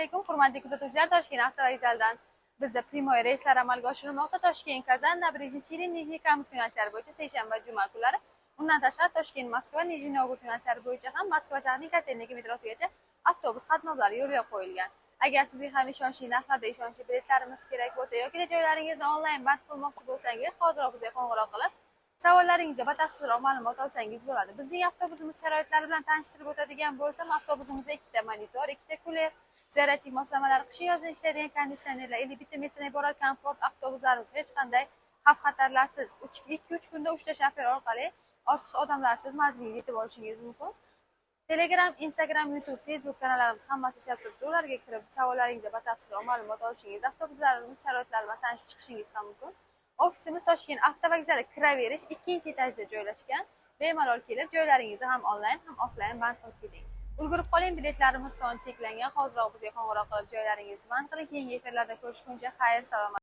alaykum, hurmatli kuzatuvchilar. Toshkent avtovokzalidan bizda primoy reyslar amalga oshirilmoqda. Toshkent Kazan, Nabrizhny Chelin, Nijniy Kamsk yo'nalishlari bo'yicha seshanba va juma kunlari. Undan tashqari Toshkent, Moskva, Nijniy Novgorod yo'nalishlari bo'yicha ham Moskva shahrining Kotelniki metrosigacha avtobus qatnovlari yo'lga qo'yilgan. Agar sizga ham ishonchli narxlarda ishonchli biletlarimiz kerak bo'lsa yoki joylaringizni onlayn band qilmoqchi bo'lsangiz, hozirroq bizga qo'ng'iroq qilib savollaringizga batafsilroq ma'lumot olsangiz bo'ladi. Bizning avtobusimiz sharoitlari bilan tanishtirib o'tadigan bo'lsam, avtobusimizda 2 ta monitor, 2 ta kuler, zaryadchik moslamalar, qishin yozin ishlaydigan konditsionerlar, 51 ta metrdan iborat komfort avtobuslarimiz hech qanday xavf-xatarlarsiz 2-3 kunda 3 ta shofer orqali ortiqcha odamlarsiz manzilga yetib olishingiz mumkin. Telegram, Instagram, YouTube, Facebook kanallarimiz hammasi ishlab turibdi. Ularga kirib savollaringizga batafsilroq ma'lumot olishingiz, avtobuslarimiz sharoitlari bilan tanishib chiqishingiz ham mumkin. Ofisimiz Toshkent avtovokzali kiraverish 2-etajda joylashgan. Bemalol kelib, joylaringizni ham onlayn, ham offlayn band qilib keting. Ulgurib qoling, biletlarimiz soni cheklangan. Hoziroq bizga qo'ng'iroq qilib joylaringizni band qiling. Keyingi efirlarda ko'rishguncha xayr, salomat.